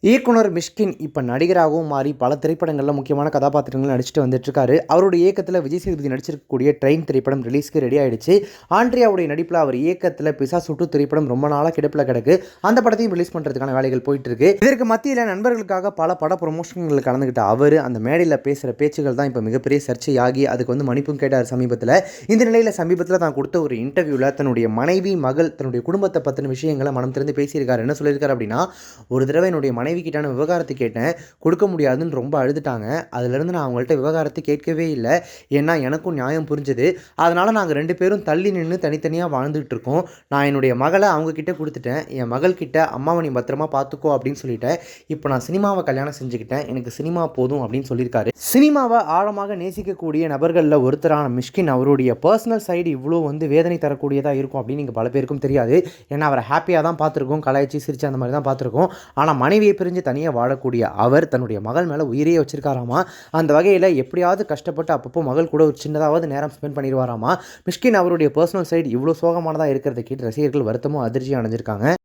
இயக்குனர் மிஷ்கின் இப்போ நடிகராகவும் மாறி பல திரைப்படங்களில் முக்கியமான கதாபாத்திரங்கள் நடிச்சுட்டு வந்துட்டுருக்காரு. அவருடைய இயக்கத்தில் விஜய் சேதுபதி நடிச்சிருக்கக்கூடிய ட்ரெயின் திரைப்படம் ரிலீஸ்க்கு ரெடி ஆயிடுச்சு. ஆண்ட்ரியாவுடைய நடிப்பில் அவர் இயக்கத்தில் பிசாசு 2 திரைப்படம் ரொம்ப நாளாக கிடப்பில் கிடக்கு. அந்த படத்தையும் ரிலீஸ் பண்ணுறதுக்கான வேலைகள் போயிட்டு இருக்கு. இதற்கு மத்தியில் நண்பர்களுக்காக பல பட ப்ரொமோஷன்களில் கலந்துக்கிட்ட அவர் அந்த மேடையில் பேசுகிற பேச்சுகள் தான் இப்போ மிகப்பெரிய சர்ச்சையாகி அதுக்கு மன்னிப்பும் கேட்டார் சமீபத்தில். இந்த நிலையில் சமீபத்தில் தான் கொடுத்த ஒரு இன்டர்வியூவில் தன்னுடைய மனைவி, மகள், தன்னுடைய குடும்பத்தை பற்றின விஷயங்களை மனம் திறந்து பேசியிருக்காரு. என்ன சொல்லியிருக்காரு அப்படின்னா, ஒரு தடவை என்னுடைய மனைவி கிட்டான விவகாரத்தை கேட்டேன், கொடுக்க முடியாதுன்னு ரொம்ப அழுதுட்டாங்க. அதுலேருந்து நான் அவங்கள்ட்ட விவகாரத்தை கேட்கவே இல்லை. ஏன்னா எனக்கும் நியாயம் புரிஞ்சுது. அதனால் நாங்கள் 2 பேரும் தள்ளி நின்று தனித்தனியாக வாழ்ந்துகிட்டு இருக்கோம். நான் என்னுடைய மகளை அவங்கக்கிட்ட கொடுத்துட்டேன். என் மகள்கிட்ட அம்மாவை நீ பத்திரமா பார்த்துக்கோ அப்படின்னு சொல்லிட்டேன். இப்போ நான் சினிமாவை கல்யாணம் செஞ்சுக்கிட்டேன். எனக்கு சினிமா போதும் அப்படின்னு சொல்லியிருக்காரு. சினிமாவை ஆழமாக நேசிக்கக்கூடிய நபர்களில் ஒருத்தரான மிஷ்கின் அவருடைய பர்சனல் சைடு இவ்வளோ வேதனை தரக்கூடியதாக இருக்கும் அப்படின்னு நீங்கள் பல பேருக்கும் தெரியாது. ஏன்னா அவரை ஹாப்பியாக தான் பார்த்துருக்கோம், கலாய்ச்சி சிரிச்சு அந்த மாதிரி தான் பார்த்துருக்கோம். ஆனால் மனைவியை பிரிஞ்சு தனியாக வாழக்கூடிய அவர் தன்னுடைய மகள் மேலே உயிரையே வச்சிருக்காராமா. அந்த வகையில் எப்படியாவது கஷ்டப்பட்டு அப்பப்போ மகள் கூட ஒரு சின்னதாவது நேரம் ஸ்பெண்ட் பண்ணிடுவாராமா. மிஷ்கின் அவருடைய பர்சனல் சைடு இவ்வளோ சோகமானதாக இருக்கிறத கேட்டு ரசிகர்கள் வருத்தமும் அதிர்ச்சியும் அடைஞ்சிருக்காங்க.